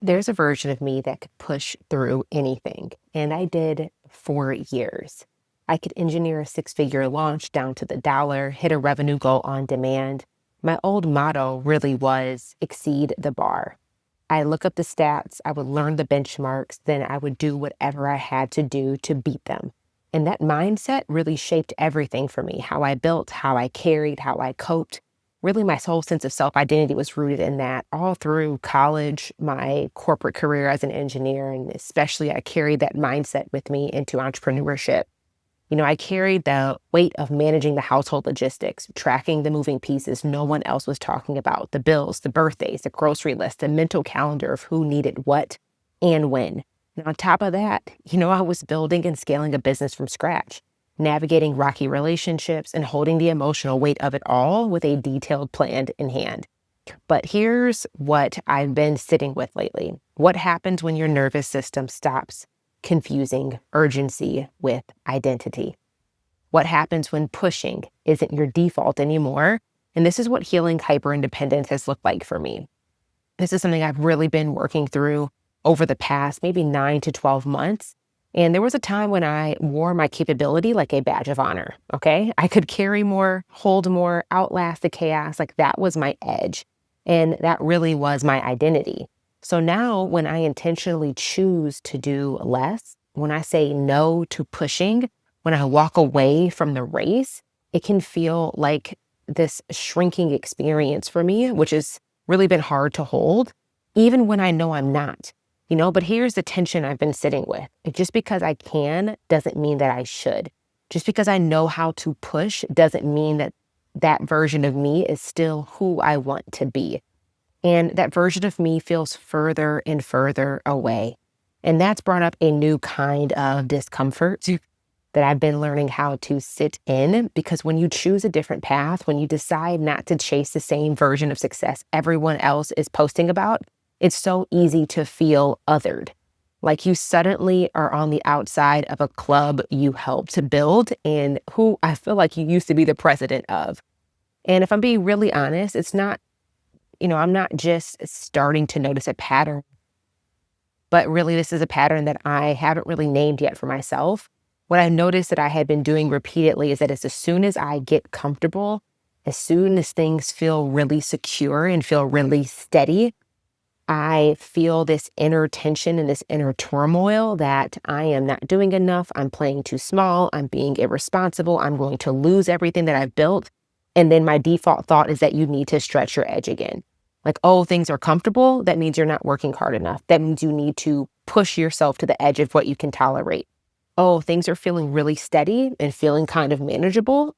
There's a version of me that could push through anything, and I did for years. I could engineer a six-figure launch down to the dollar, hit a revenue goal on demand. My old motto really was exceed the bar. I look up the stats, I would learn the benchmarks, then I would do whatever I had to do to beat them. And that mindset really shaped everything for me, how I built, how I carried, how I coped. Really, my whole sense of self-identity was rooted in that all through college, my corporate career as an engineer, and especially I carried that mindset with me into entrepreneurship. I carried the weight of managing the household logistics, tracking the moving pieces no one else was talking about, the bills, the birthdays, the grocery list, the mental calendar of who needed what and when. And on top of that, I was building and scaling a business from scratch, navigating rocky relationships and holding the emotional weight of it all with a detailed plan in hand. But here's what I've been sitting with lately. What happens when your nervous system stops confusing urgency with identity? What happens when pushing isn't your default anymore? And this is what healing hyperindependence has looked like for me. This is something I've really been working through over the past maybe 9 to 12 months. And there was a time when I wore my capability like a badge of honor, okay? I could carry more, hold more, outlast the chaos. Like that was my edge. And that really was my identity. So now when I intentionally choose to do less, when I say no to pushing, when I walk away from the race, it can feel like this shrinking experience for me, which has really been hard to hold, even when I know I'm not. But here's the tension I've been sitting with. Just because I can doesn't mean that I should. Just because I know how to push doesn't mean that that version of me is still who I want to be. And that version of me feels further and further away. And that's brought up a new kind of discomfort that I've been learning how to sit in, because when you choose a different path, when you decide not to chase the same version of success everyone else is posting about, it's so easy to feel othered. Like you suddenly are on the outside of a club you helped to build and who I feel like you used to be the president of. And if I'm being really honest, it's not, I'm not just starting to notice a pattern, but really this is a pattern that I haven't really named yet for myself. What I've noticed that I had been doing repeatedly is that as soon as I get comfortable, as soon as things feel really secure and feel really steady, I feel this inner tension and this inner turmoil that I am not doing enough. I'm playing too small. I'm being irresponsible. I'm going to lose everything that I've built. And then my default thought is that you need to stretch your edge again. Like, oh, things are comfortable. That means you're not working hard enough. That means you need to push yourself to the edge of what you can tolerate. Oh, things are feeling really steady and feeling kind of manageable.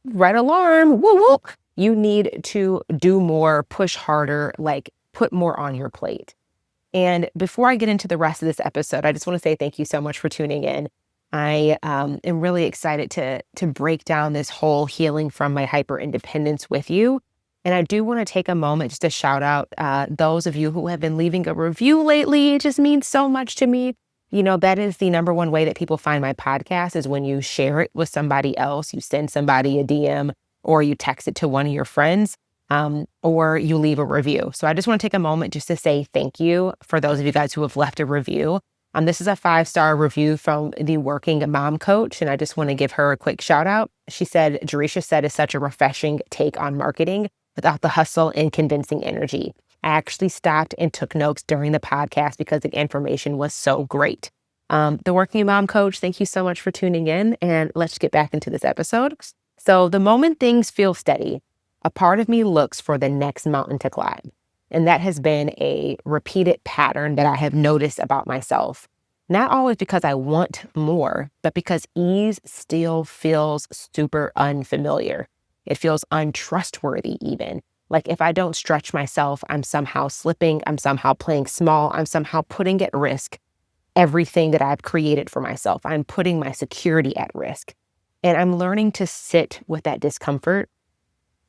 Red alarm. Woo woo. You need to do more, push harder, like put more on your plate. And before I get into the rest of this episode, I just want to say thank you so much for tuning in. I am really excited to break down this whole healing from my hyperindependence with you. And I do want to take a moment just to shout out those of you who have been leaving a review lately. It just means so much to me. That is the number one way that people find my podcast is when you share it with somebody else. You send somebody a DM or you text it to one of your friends. Or you leave a review. So I just want to take a moment just to say thank you for those of you guys who have left a review. This is a 5-star review from the Working Mom Coach, and I just want to give her a quick shout out. She said, Jereshia said is such a refreshing take on marketing without the hustle and convincing energy. I actually stopped and took notes during the podcast because the information was so great. The Working Mom Coach, thank you so much for tuning in, and let's get back into this episode. So the moment things feel steady, a part of me looks for the next mountain to climb. And that has been a repeated pattern that I have noticed about myself. Not always because I want more, but because ease still feels super unfamiliar. It feels untrustworthy even. Like if I don't stretch myself, I'm somehow slipping, I'm somehow playing small, I'm somehow putting at risk everything that I've created for myself. I'm putting my security at risk. And I'm learning to sit with that discomfort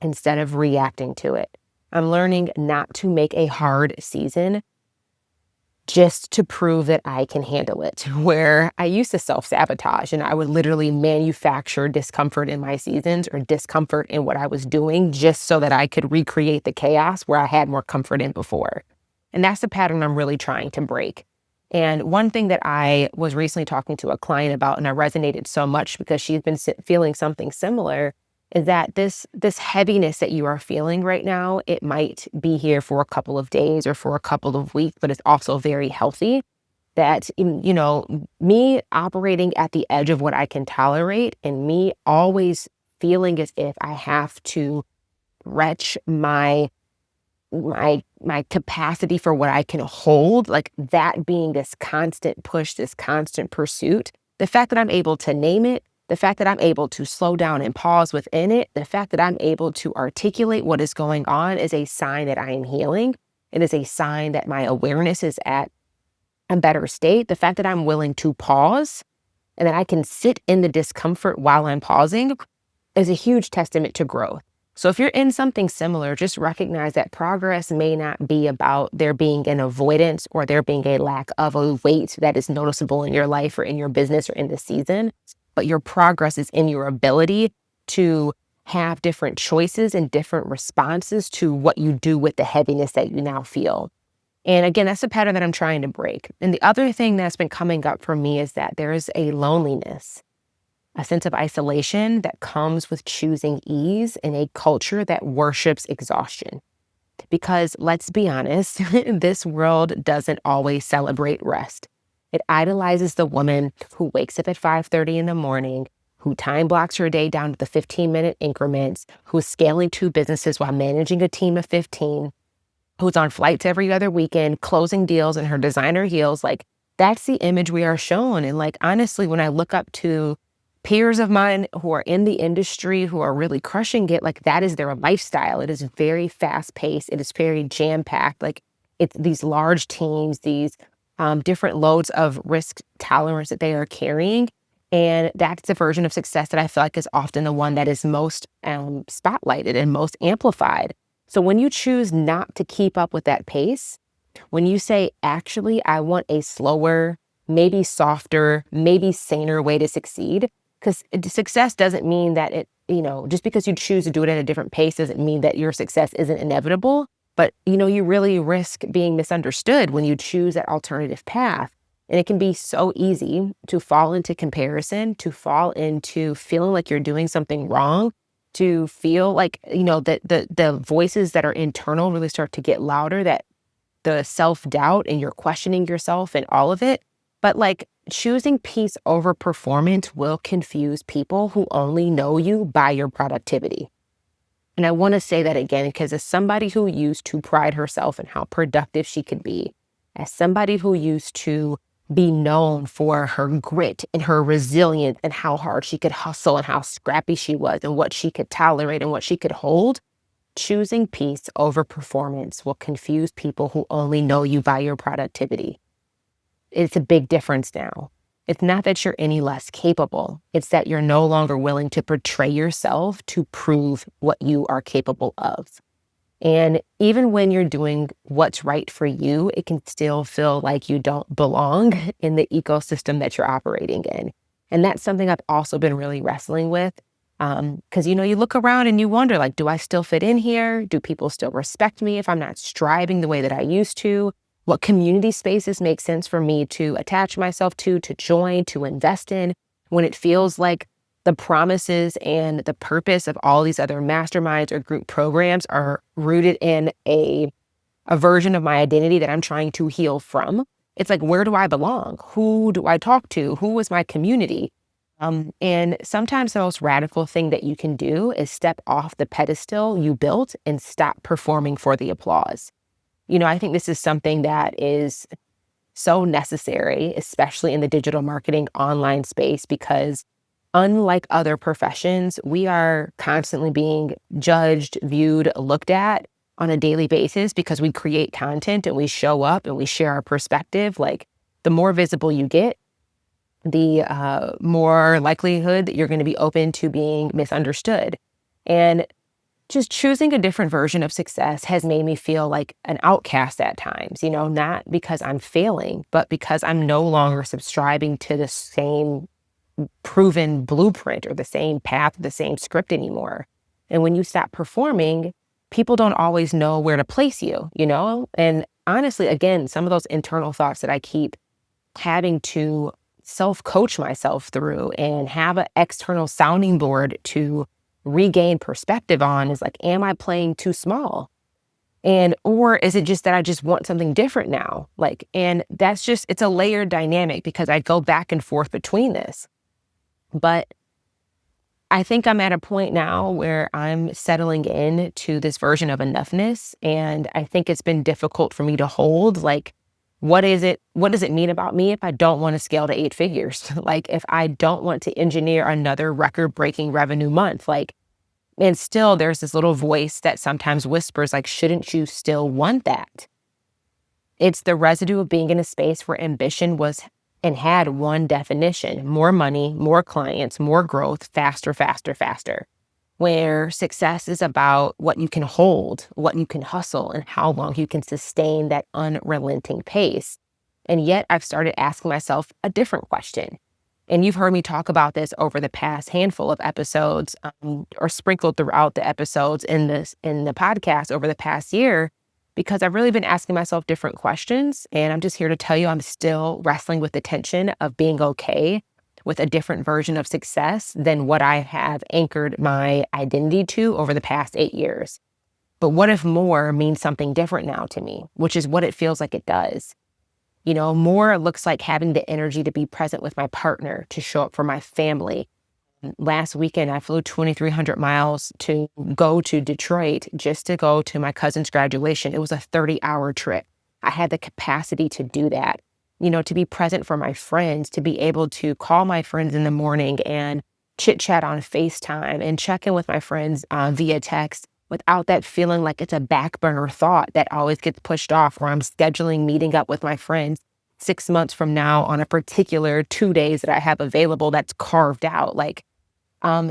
instead of reacting to it. I'm learning not to make a hard season just to prove that I can handle it, where I used to self-sabotage and I would literally manufacture discomfort in my seasons or discomfort in what I was doing just so that I could recreate the chaos where I had more comfort in before. And that's the pattern I'm really trying to break. And one thing that I was recently talking to a client about, and I resonated so much because she's been feeling something similar, is that this heaviness that you are feeling right now, it might be here for a couple of days or for a couple of weeks, but it's also very healthy. That, me operating at the edge of what I can tolerate and me always feeling as if I have to stretch my capacity for what I can hold, like that being this constant push, this constant pursuit, the fact that I'm able to name it, the fact that I'm able to slow down and pause within it, the fact that I'm able to articulate what is going on is a sign that I am healing. It is a sign that my awareness is at a better state. The fact that I'm willing to pause and that I can sit in the discomfort while I'm pausing is a huge testament to growth. So if you're in something similar, just recognize that progress may not be about there being an avoidance or there being a lack of a weight that is noticeable in your life or in your business or in the season, but your progress is in your ability to have different choices and different responses to what you do with the heaviness that you now feel. And again, that's a pattern that I'm trying to break. And the other thing that's been coming up for me is that there is a loneliness, a sense of isolation that comes with choosing ease in a culture that worships exhaustion. Because let's be honest, this world doesn't always celebrate rest. It idolizes the woman who wakes up at 5:30 in the morning, who time blocks her day down to the 15-minute increments, who's scaling 2 businesses while managing a team of 15, who's on flights every other weekend, closing deals in her designer heels. Like, that's the image we are shown. And like, honestly, when I look up to peers of mine who are in the industry, who are really crushing it, like that is their lifestyle. It is very fast paced. It is very jam packed. Like it's these large teams, these different loads of risk tolerance that they are carrying. And that's the version of success that I feel like is often the one that is most spotlighted and most amplified. So when you choose not to keep up with that pace, when you say, actually, I want a slower, maybe softer, maybe saner way to succeed, because success doesn't mean that just because you choose to do it at a different pace doesn't mean that your success isn't inevitable. But, you really risk being misunderstood when you choose that alternative path. And it can be so easy to fall into comparison, to fall into feeling like you're doing something wrong, to feel like, that the voices that are internal really start to get louder, that the self-doubt and you're questioning yourself and all of it. But like choosing peace over performance will confuse people who only know you by your productivity. And I want to say that again, because as somebody who used to pride herself in how productive she could be, as somebody who used to be known for her grit and her resilience and how hard she could hustle and how scrappy she was and what she could tolerate and what she could hold, choosing peace over performance will confuse people who only know you by your productivity. It's a big difference now. It's not that you're any less capable. It's that you're no longer willing to portray yourself to prove what you are capable of. And even when you're doing what's right for you, it can still feel like you don't belong in the ecosystem that you're operating in. And that's something I've also been really wrestling with. Because, you look around and you wonder, like, do I still fit in here? Do people still respect me if I'm not striving the way that I used to? What community spaces make sense for me to attach myself to join, to invest in, when it feels like the promises and the purpose of all these other masterminds or group programs are rooted in a version of my identity that I'm trying to heal from. It's like, where do I belong? Who do I talk to? Who is my community? And sometimes the most radical thing that you can do is step off the pedestal you built and stop performing for the applause. I think this is something that is so necessary, especially in the digital marketing online space, because unlike other professions, we are constantly being judged, viewed, looked at on a daily basis because we create content and we show up and we share our perspective. Like, the more visible you get, the more likelihood that you're going to be open to being misunderstood. And just choosing a different version of success has made me feel like an outcast at times, not because I'm failing, but because I'm no longer subscribing to the same proven blueprint or the same path, the same script anymore. And when you stop performing, people don't always know where to place you, And honestly, again, some of those internal thoughts that I keep having to self-coach myself through and have an external sounding board to regain perspective on is like, am I playing too small? And, or is it just that I just want something different now? Like, and that's just, it's a layered dynamic because I go back and forth between this. But I think I'm at a point now where I'm settling in to this version of enoughness. And I think it's been difficult for me to hold, like, what does it mean about me if I don't want to scale to 8 figures? Like, if I don't want to engineer another record-breaking revenue month, like, and still there's this little voice that sometimes whispers, like, shouldn't you still want that? It's the residue of being in a space where ambition was and had one definition: more money, more clients, more growth, faster, faster, faster. Where success is about what you can hold, what you can hustle, and how long you can sustain that unrelenting pace. And yet I've started asking myself a different question. And you've heard me talk about this over the past handful of episodes, or sprinkled throughout the episodes in the podcast over the past year, because I've really been asking myself different questions. And I'm just here to tell you I'm still wrestling with the tension of being okay with a different version of success than what I have anchored my identity to over the past 8 years. But what if more means something different now to me, which is what it feels like it does? You know, more looks like having the energy to be present with my partner, to show up for my family. Last weekend, I flew 2,300 miles to go to Detroit just to go to my cousin's graduation. It was a 30-hour trip. I had the capacity to do that, you know, to be present for my friends, to be able to call my friends in the morning and chit chat on FaceTime and check in with my friends via text without that feeling like it's a back burner thought that always gets pushed off, where I'm scheduling meeting up with my friends 6 months from now on a particular 2 days that I have available that's carved out. Like,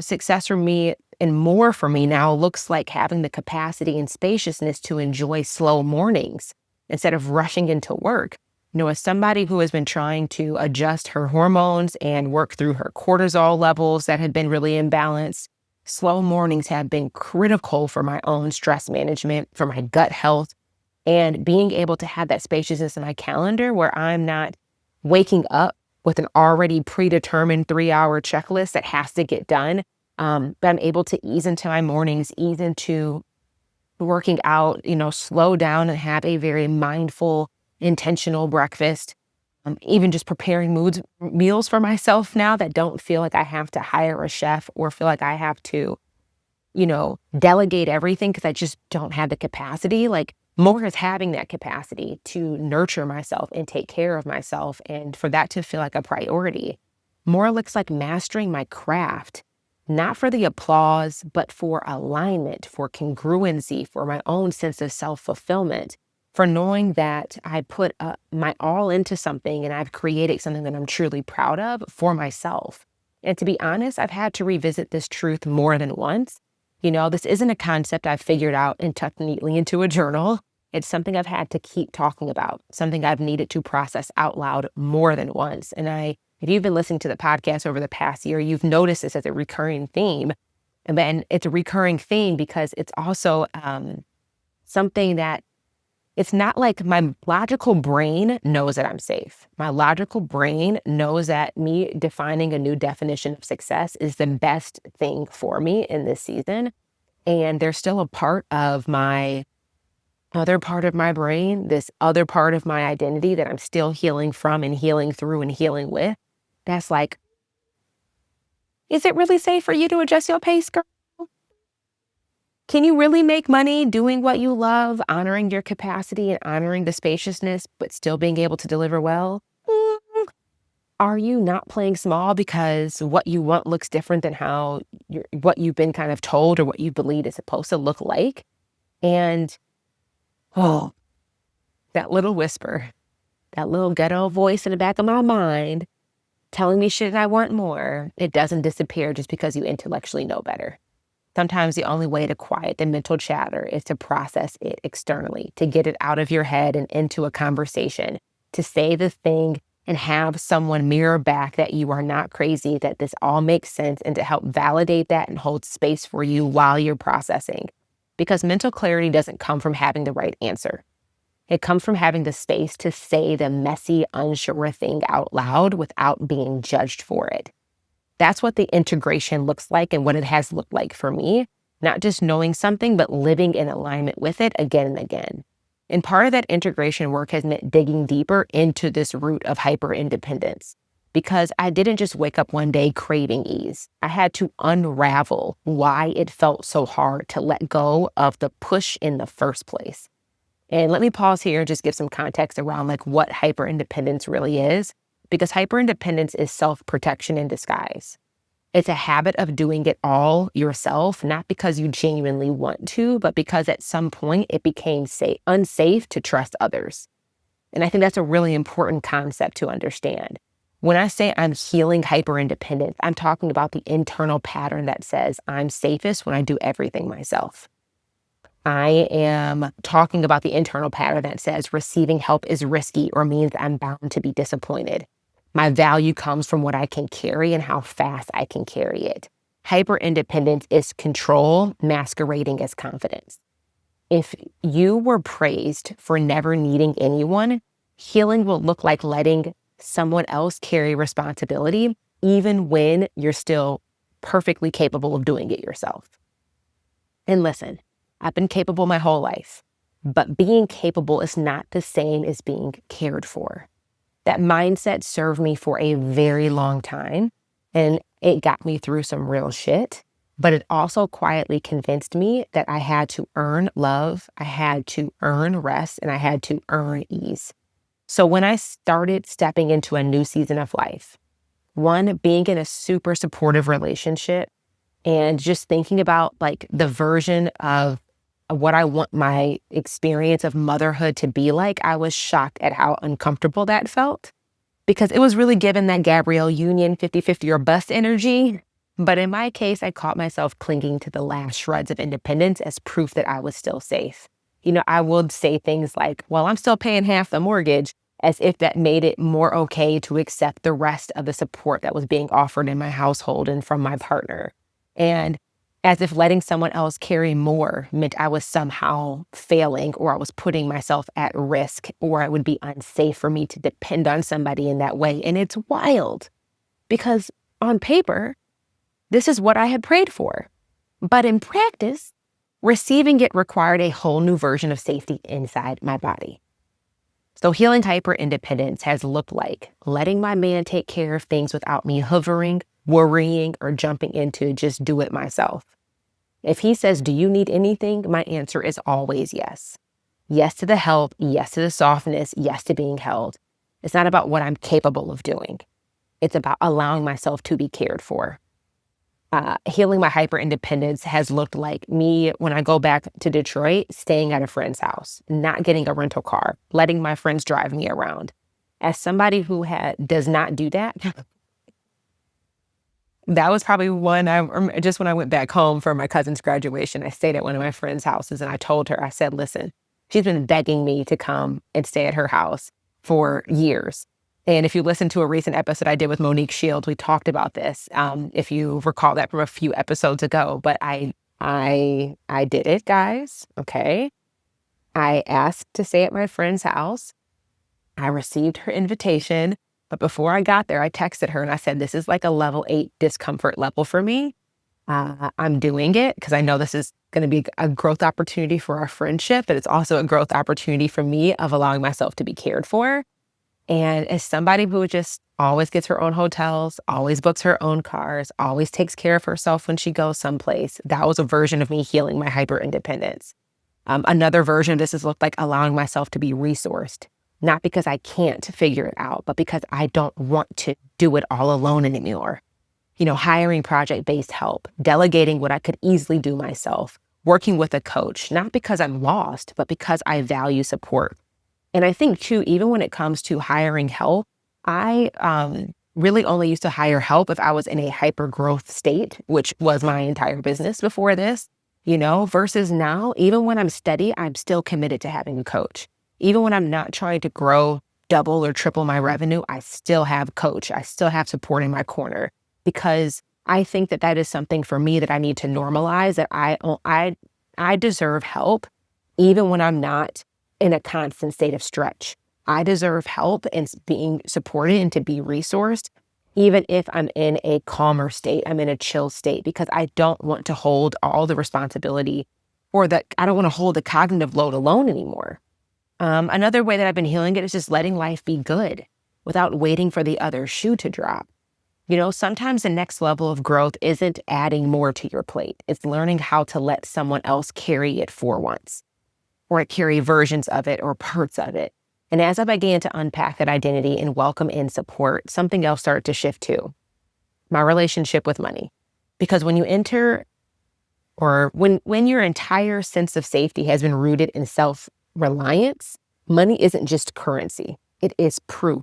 success for me and more for me now looks like having the capacity and spaciousness to enjoy slow mornings instead of rushing into work. You know, as somebody who has been trying to adjust her hormones and work through her cortisol levels that had been really imbalanced, slow mornings have been critical for my own stress management, for my gut health, and being able to have that spaciousness in my calendar where I'm not waking up with an already predetermined 3-hour checklist that has to get done. But I'm able to ease into my mornings, ease into working out, you know, slow down and have a very mindful, intentional breakfast. Even just preparing meals for myself now that don't feel like I have to hire a chef or feel like I have to, you know, delegate everything because I just don't have the capacity. Like, more is having that capacity to nurture myself and take care of myself, and for that to feel like a priority. More looks like mastering my craft, not for the applause, but for alignment, for congruency, for my own sense of self-fulfillment, for knowing that I put my all into something and I've created something that I'm truly proud of for myself. And to be honest, I've had to revisit this truth more than once. You know, this isn't a concept I've figured out and tucked neatly into a journal. It's something I've had to keep talking about, something I've needed to process out loud more than once. And if you've been listening to the podcast over the past year, you've noticed this as a recurring theme. And then it's a recurring theme because it's also something that it's not like my logical brain knows that I'm safe. My logical brain knows that me defining a new definition of success is the best thing for me in this season. And there's still a part of my other part of my brain, this other part of my identity that I'm still healing from and healing through and healing with. That's like, is it really safe for you to adjust your pace, girl? Can you really make money doing what you love, honoring your capacity and honoring the spaciousness, but still being able to deliver well? Are you not playing small because what you want looks different than what you've been kind of told or what you believe is supposed to look like? And, oh, that little whisper, that little ghetto voice in the back of my mind telling me shit I want more, it doesn't disappear just because you intellectually know better. Sometimes the only way to quiet the mental chatter is to process it externally, to get it out of your head and into a conversation, to say the thing and have someone mirror back that you are not crazy, that this all makes sense, and to help validate that and hold space for you while you're processing. Because mental clarity doesn't come from having the right answer. It comes from having the space to say the messy, unsure thing out loud without being judged for it. That's what the integration looks like and what it has looked like for me. Not just knowing something, but living in alignment with it again and again. And part of that integration work has meant digging deeper into this root of hyperindependence, because I didn't just wake up one day craving ease. I had to unravel why it felt so hard to let go of the push in the first place. And let me pause here and just give some context around like what hyperindependence really is, because hyperindependence is self-protection in disguise. It's a habit of doing it all yourself, not because you genuinely want to, but because at some point it became unsafe to trust others. And I think that's a really important concept to understand. When I say I'm healing hyperindependence, I'm talking about the internal pattern that says I'm safest when I do everything myself. I am talking about the internal pattern that says receiving help is risky or means I'm bound to be disappointed. My value comes from what I can carry and how fast I can carry it. Hyperindependence is control masquerading as confidence. If you were praised for never needing anyone, healing will look like letting someone else carry responsibility, even when you're still perfectly capable of doing it yourself. And listen, I've been capable my whole life, but being capable is not the same as being cared for. That mindset served me for a very long time, and it got me through some real shit, but it also quietly convinced me that I had to earn love, I had to earn rest, and I had to earn ease. So when I started stepping into a new season of life, one, being in a super supportive relationship and just thinking about like the version of what I want my experience of motherhood to be like, I was shocked at how uncomfortable that felt, because it was really given that Gabrielle Union 50-50 or bust energy. But in my case, I caught myself clinging to the last shreds of independence as proof that I was still safe. I would say things like, well, I'm still paying half the mortgage, as if that made it more okay to accept the rest of the support that was being offered in my household and from my partner. And as if letting someone else carry more meant I was somehow failing, or I was putting myself at risk, or it would be unsafe for me to depend on somebody in that way. And it's wild, because on paper, this is what I had prayed for. But in practice, receiving it required a whole new version of safety inside my body. So healing hyperindependence has looked like letting my man take care of things without me hovering, worrying, or jumping in to just do it myself. If he says, do you need anything? My answer is always yes. Yes to the help, yes to the softness, yes to being held. It's not about what I'm capable of doing. It's about allowing myself to be cared for. Healing my hyperindependence has looked like me, when I go back to Detroit, staying at a friend's house, not getting a rental car, letting my friends drive me around. As somebody who does not do that, that was probably just when I went back home for my cousin's graduation, I stayed at one of my friend's houses, and I told her, I said, listen, she's been begging me to come and stay at her house for years. And if you listen to a recent episode I did with Monique Shields, we talked about this, if you recall that from a few episodes ago. But I did it, guys, okay? I asked to stay at my friend's house. I received her invitation. But before I got there, I texted her and I said, this is like a level 8 discomfort level for me. I'm doing it because I know this is going to be a growth opportunity for our friendship, but it's also a growth opportunity for me of allowing myself to be cared for. And as somebody who just always gets her own hotels, always books her own cars, always takes care of herself when she goes someplace, that was a version of me healing my hyperindependence. Another version of this has looked like allowing myself to be resourced, not because I can't figure it out, but because I don't want to do it all alone anymore. Hiring project-based help, delegating what I could easily do myself, working with a coach, not because I'm lost, but because I value support. And I think too, even when it comes to hiring help, I really only used to hire help if I was in a hyper growth state, which was my entire business before this, versus now, even when I'm steady, I'm still committed to having a coach. Even when I'm not trying to grow double or triple my revenue, I still have a coach. I still have support in my corner, because I think that is something for me that I need to normalize, that I deserve help, even when I'm not in a constant state of stretch. I deserve help and being supported and to be resourced, even if I'm in a calmer state, I'm in a chill state, because I don't want to hold all the responsibility I don't want to hold the cognitive load alone anymore. Another way that I've been healing it is just letting life be good without waiting for the other shoe to drop. Sometimes the next level of growth isn't adding more to your plate. It's learning how to let someone else carry it for once, or carry versions of it or parts of it. And as I began to unpack that identity and welcome in support, something else started to shift too. My relationship with money. Because when you enter, or when your entire sense of safety has been rooted in self-reliance, money isn't just currency. It is proof.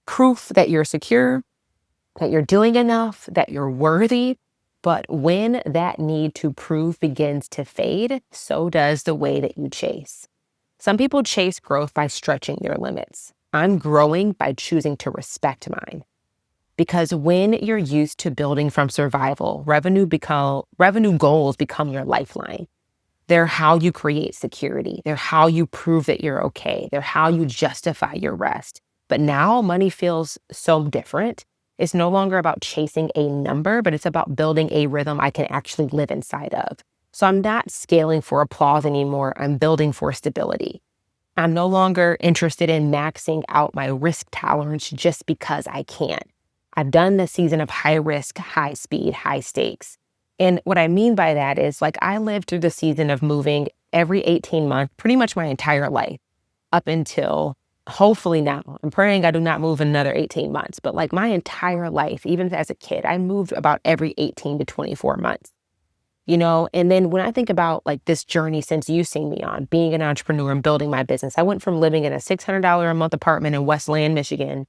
Proof that you're secure, that you're doing enough, that you're worthy. But when that need to prove begins to fade, so does the way that you chase. Some people chase growth by stretching their limits. I'm growing by choosing to respect mine. Because when you're used to building from survival, revenue goals become your lifeline. They're how you create security. They're how you prove that you're okay. They're how you justify your rest. But now money feels so different. It's no longer about chasing a number, but it's about building a rhythm I can actually live inside of. So I'm not scaling for applause anymore. I'm building for stability. I'm no longer interested in maxing out my risk tolerance just because I can. I've done the season of high risk, high speed, high stakes. And what I mean by that is, like, I lived through the season of moving every 18 months, pretty much my entire life, up until hopefully now. I'm praying I do not move another 18 months, but like my entire life, even as a kid, I moved about every 18 to 24 months. And then when I think about like this journey since you've seen me on, being an entrepreneur and building my business, I went from living in a $600 a month apartment in Westland, Michigan,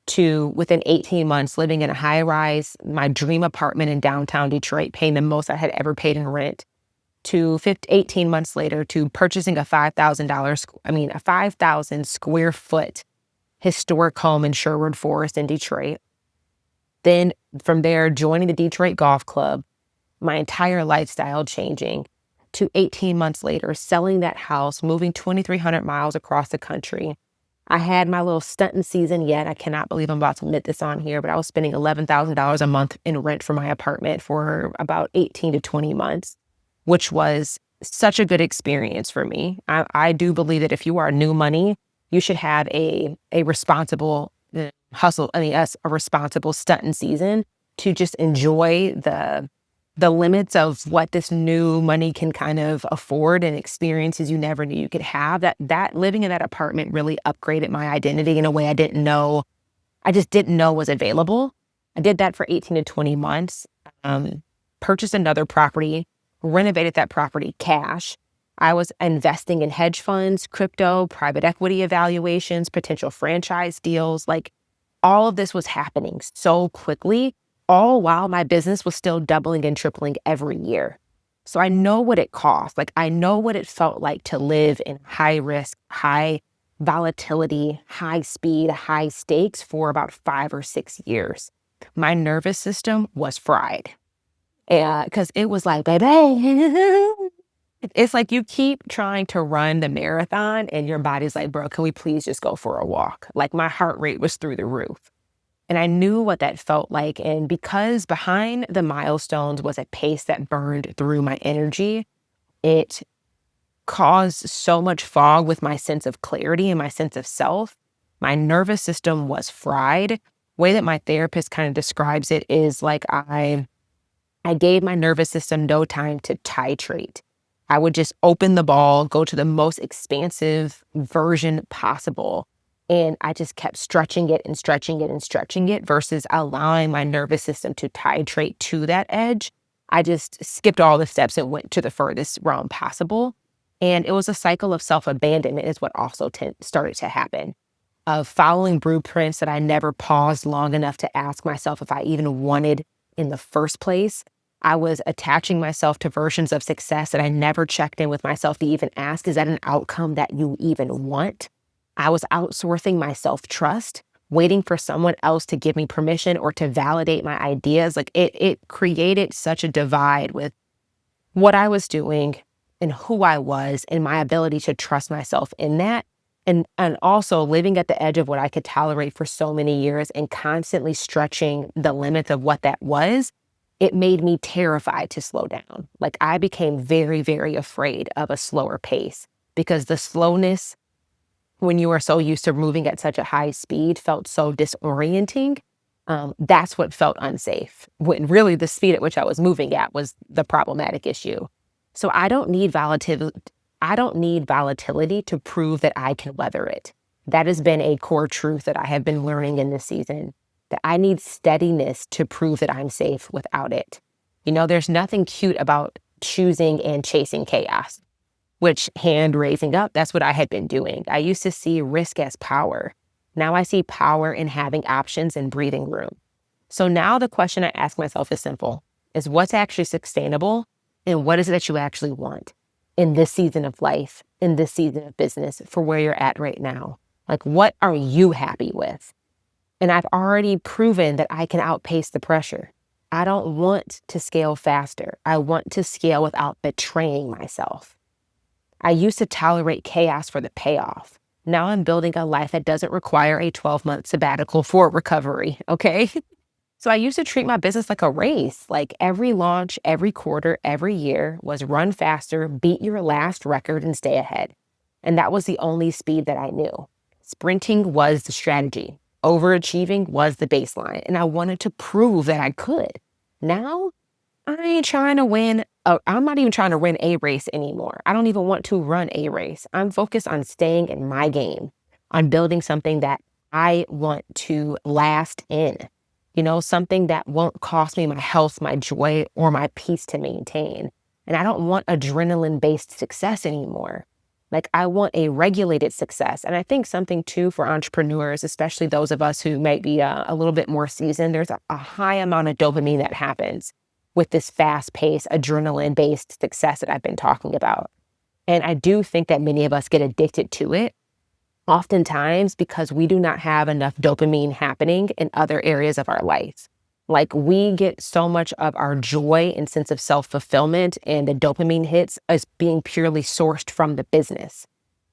to within 18 months living in a high rise, my dream apartment in downtown Detroit, paying the most I had ever paid in rent, to 18 months later to purchasing a 5,000 square foot historic home in Sherwood Forest in Detroit. Then from there, joining the Detroit Golf Club, my entire lifestyle changing, to 18 months later, selling that house, moving 2,300 miles across the country. I had my little stunting season yet. I cannot believe I'm about to admit this on here, but I was spending $11,000 a month in rent for my apartment for about 18 to 20 months, which was such a good experience for me. I do believe that if you are new money, you should have a responsible a responsible stunting season to just enjoy the limits of what this new money can kind of afford and experiences you never knew you could have. That living in that apartment really upgraded my identity in a way I just didn't know was available. I did that for 18 to 20 months, purchased another property, renovated that property cash. I was investing in hedge funds, crypto, private equity evaluations, potential franchise deals. Like, all of this was happening so quickly, all while my business was still doubling and tripling every year. So I know what it cost. Like, I know what it felt like to live in high risk, high volatility, high speed, high stakes for about 5 or 6 years. My nervous system was fried. Because it was like, baby, it's like you keep trying to run the marathon and your body's like, bro, can we please just go for a walk? Like, my heart rate was through the roof. And I knew what that felt like. And because behind the milestones was a pace that burned through my energy, it caused so much fog with my sense of clarity and my sense of self. My nervous system was fried. The way that my therapist kind of describes it is like I gave my nervous system no time to titrate. I would just open the ball, go to the most expansive version possible. And I just kept stretching it and stretching it and stretching it versus allowing my nervous system to titrate to that edge. I just skipped all the steps and went to the furthest realm possible. And it was a cycle of self-abandonment is what also started to happen, of following blueprints that I never paused long enough to ask myself if I even wanted in the first place. I was attaching myself to versions of success that I never checked in with myself to even ask, is that an outcome that you even want? I was outsourcing my self-trust, waiting for someone else to give me permission or to validate my ideas. Like, it created such a divide with what I was doing in who I was and my ability to trust myself in that. And also living at the edge of what I could tolerate for so many years and constantly stretching the limits of what that was, it made me terrified to slow down. Like I became very, very afraid of a slower pace because the slowness, when you are so used to moving at such a high speed, felt so disorienting. That's what felt unsafe, when really the speed at which I was moving at was the problematic issue. So I don't need volatility to prove that I can weather it. That has been a core truth that I have been learning in this season, that I need steadiness to prove that I'm safe without it. There's nothing cute about choosing and chasing chaos, which, hand raising up, that's what I had been doing. I used to see risk as power. Now I see power in having options and breathing room. So now the question I ask myself is simple, is what's actually sustainable and what is it that you actually want in this season of life, in this season of business, for where you're at right now? Like, what are you happy with? And I've already proven that I can outpace the pressure. I don't want to scale faster. I want to scale without betraying myself. I used to tolerate chaos for the payoff. Now I'm building a life that doesn't require a 12-month sabbatical for recovery, okay? So I used to treat my business like a race, like every launch, every quarter, every year was run faster, beat your last record, and stay ahead. And that was the only speed that I knew. Sprinting was the strategy. Overachieving was the baseline. And I wanted to prove that I could. Now, I ain't trying to win. I'm not even trying to win a race anymore. I don't even want to run a race. I'm focused on staying in my game, on building something that I want to last in. Something that won't cost me my health, my joy, or my peace to maintain. And I don't want adrenaline-based success anymore. Like, I want a regulated success. And I think something too for entrepreneurs, especially those of us who might be a little bit more seasoned, there's a high amount of dopamine that happens with this fast-paced, adrenaline-based success that I've been talking about. And I do think that many of us get addicted to it, oftentimes because we do not have enough dopamine happening in other areas of our life. Like, we get so much of our joy and sense of self-fulfillment and the dopamine hits as being purely sourced from the business.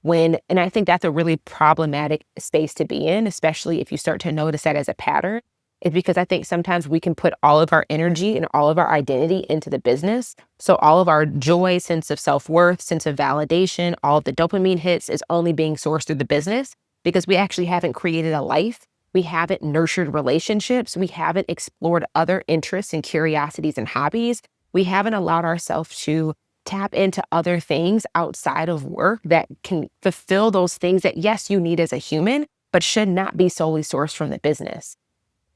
And I think that's a really problematic space to be in, especially if you start to notice that as a pattern. It's because I think sometimes we can put all of our energy and all of our identity into the business. So all of our joy, sense of self-worth, sense of validation, all of the dopamine hits is only being sourced through the business because we actually haven't created a life. We haven't nurtured relationships. We haven't explored other interests and curiosities and hobbies. We haven't allowed ourselves to tap into other things outside of work that can fulfill those things that, yes, you need as a human, but should not be solely sourced from the business.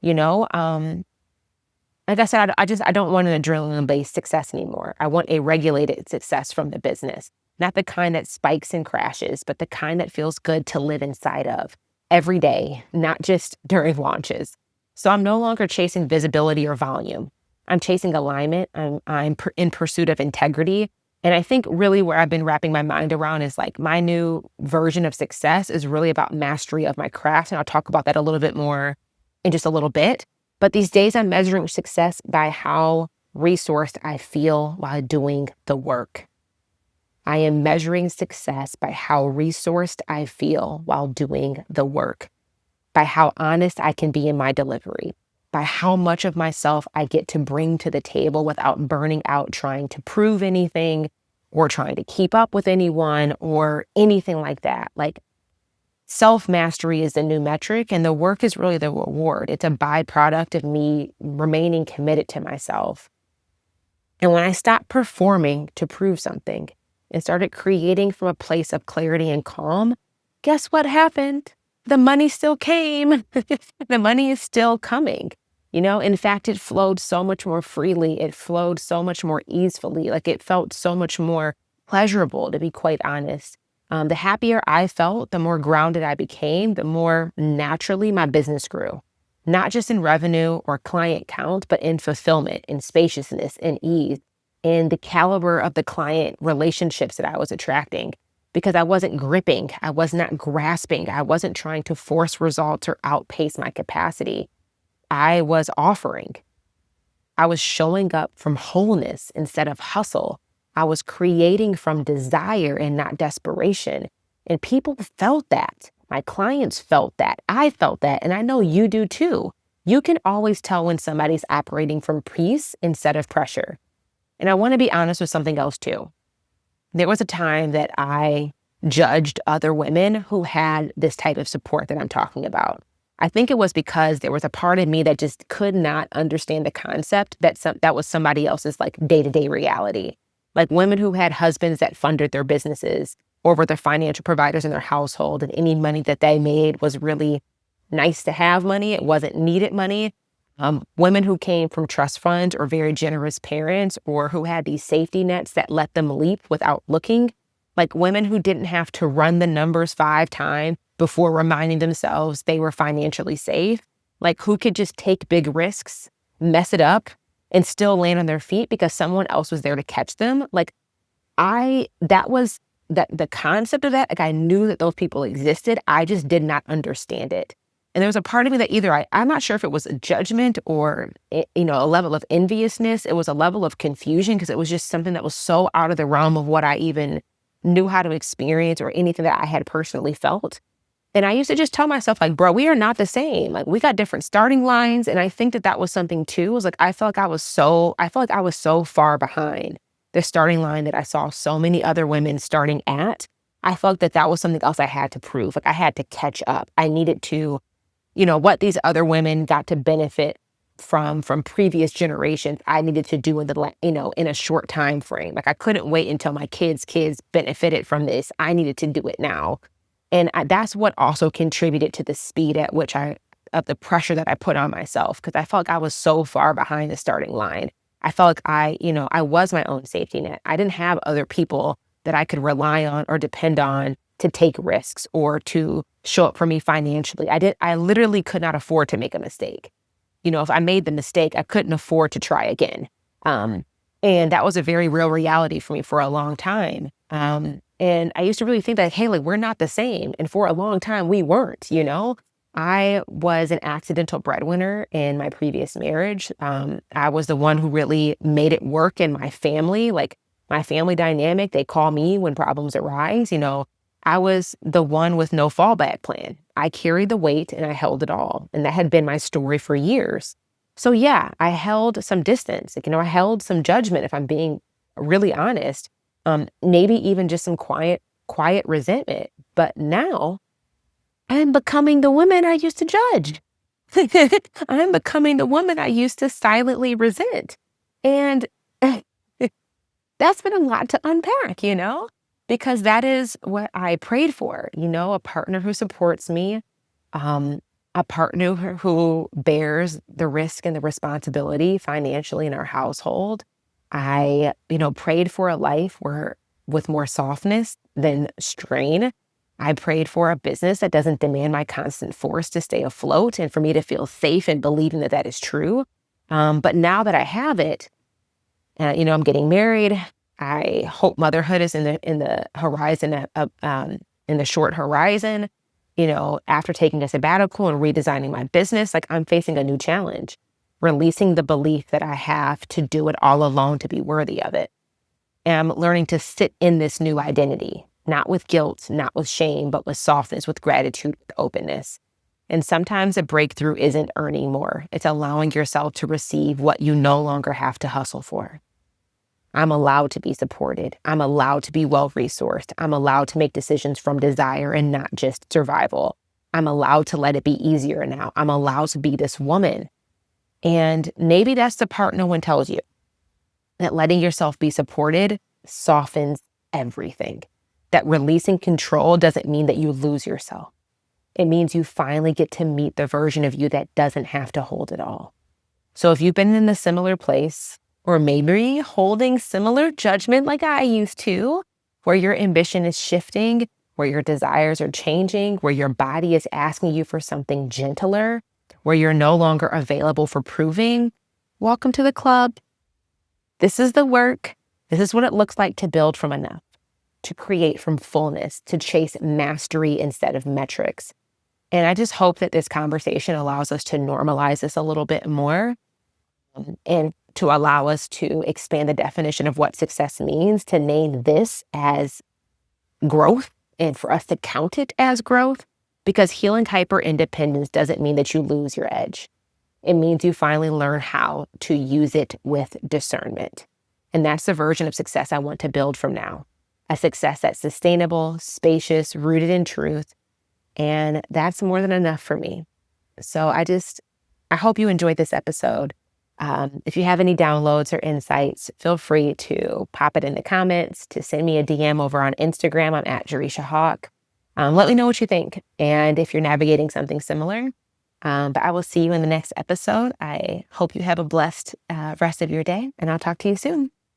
Like I said, I don't want an adrenaline-based success anymore. I want a regulated success from the business, not the kind that spikes and crashes, but the kind that feels good to live inside of every day, not just during launches. So I'm no longer chasing visibility or volume. I'm chasing alignment. I'm in pursuit of integrity. And I think really where I've been wrapping my mind around is like my new version of success is really about mastery of my craft. And I'll talk about that a little bit more in just a little bit. But these days I'm measuring success by how resourced I feel while doing the work. I am measuring success by how resourced I feel while doing the work, by how honest I can be in my delivery, by how much of myself I get to bring to the table without burning out trying to prove anything or trying to keep up with anyone or anything like that. Like, self-mastery is the new metric, and the work is really the reward. It's a byproduct of me remaining committed to myself. And when I stopped performing to prove something and started creating from a place of clarity and calm, guess what happened? The money still came. The money is still coming. In fact, it flowed so much more freely. It flowed so much more easily. Like, it felt so much more pleasurable, to be quite honest. The happier I felt, the more grounded I became, the more naturally my business grew. Not just in revenue or client count, but in fulfillment, in spaciousness, in ease, in the caliber of the client relationships that I was attracting. Because I wasn't gripping, I was not grasping, I wasn't trying to force results or outpace my capacity. I was offering. I was showing up from wholeness instead of hustle. I was creating from desire and not desperation. And people felt that. My clients felt that. I felt that. And I know you do too. You can always tell when somebody's operating from peace instead of pressure. And I want to be honest with something else too. There was a time that I judged other women who had this type of support that I'm talking about. I think it was because there was a part of me that just could not understand the concept that that was somebody else's like day-to-day reality. Like women who had husbands that funded their businesses or were the financial providers in their household, and any money that they made was really nice to have money. It wasn't needed money. Women who came from trust funds or very generous parents, or who had these safety nets that let them leap without looking. Like women who didn't have to run the numbers 5 times before reminding themselves they were financially safe. Like who could just take big risks, mess it up, and still land on their feet because someone else was there to catch them. Like the concept of that, like I knew that those people existed. I just did not understand it. And there was a part of me that either I'm not sure if it was a judgment or, a level of enviousness. It was a level of confusion because it was just something that was so out of the realm of what I even knew how to experience or anything that I had personally felt. And I used to just tell myself like, bro, we are not the same. Like we got different starting lines. And I think that was something too, was like, I felt like I was so far behind the starting line that I saw so many other women starting at. I felt that was something else I had to prove. Like I had to catch up. I needed to, what these other women got to benefit from previous generations, I needed to do in a short time frame. Like I couldn't wait until my kids benefited from this. I needed to do it now. And that's what also contributed to the speed at which of the pressure that I put on myself, because I felt like I was so far behind the starting line. I felt like I was my own safety net. I didn't have other people that I could rely on or depend on to take risks or to show up for me financially. I literally could not afford to make a mistake. If I made the mistake, I couldn't afford to try again. And that was a very real reality for me for a long time. And I used to really think that, hey, like we're not the same. And for a long time we weren't, I was an accidental breadwinner in my previous marriage. I was the one who really made it work in my family, like my family dynamic. They call me when problems arise. I was the one with no fallback plan. I carried the weight and I held it all. And that had been my story for years. So yeah, I held some distance. Like, I held some judgment, if I'm being really honest. Maybe even just some quiet resentment. But now I'm becoming the woman I used to judge. I'm becoming the woman I used to silently resent. And that's been a lot to unpack, because that is what I prayed for, a partner who supports me, a partner who bears the risk and the responsibility financially in our household. I, prayed for a life with more softness than strain. I prayed for a business that doesn't demand my constant force to stay afloat and for me to feel safe and believing that is true. But now that I have it, I'm getting married. I hope motherhood is in the horizon, in the short horizon. After taking a sabbatical and redesigning my business, like I'm facing a new challenge, releasing the belief that I have to do it all alone to be worthy of it. And I'm learning to sit in this new identity, not with guilt, not with shame, but with softness, with gratitude, with openness. And sometimes a breakthrough isn't earning more. It's allowing yourself to receive what you no longer have to hustle for. I'm allowed to be supported. I'm allowed to be well-resourced. I'm allowed to make decisions from desire and not just survival. I'm allowed to let it be easier now. I'm allowed to be this woman. And maybe that's the part no one tells you, that letting yourself be supported softens everything. That releasing control doesn't mean that you lose yourself. It means you finally get to meet the version of you that doesn't have to hold it all. So if you've been in a similar place, or maybe holding similar judgment like I used to, where your ambition is shifting, where your desires are changing, where your body is asking you for something gentler, where you're no longer available for proving, welcome to the club. This is the work. This is what it looks like to build from enough, to create from fullness, to chase mastery instead of metrics. And I just hope that this conversation allows us to normalize this a little bit more. And to allow us to expand the definition of what success means, to name this as growth and for us to count it as growth, because healing hyperindependence doesn't mean that you lose your edge. It means you finally learn how to use it with discernment. And that's the version of success I want to build from now. A success that's sustainable, spacious, rooted in truth. And that's more than enough for me. So I hope you enjoyed this episode. If you have any downloads or insights, feel free to pop it in the comments, to send me a DM over on Instagram. I'm at Jereshia Hawk. Let me know what you think and if you're navigating something similar. But I will see you in the next episode. I hope you have a blessed rest of your day, and I'll talk to you soon.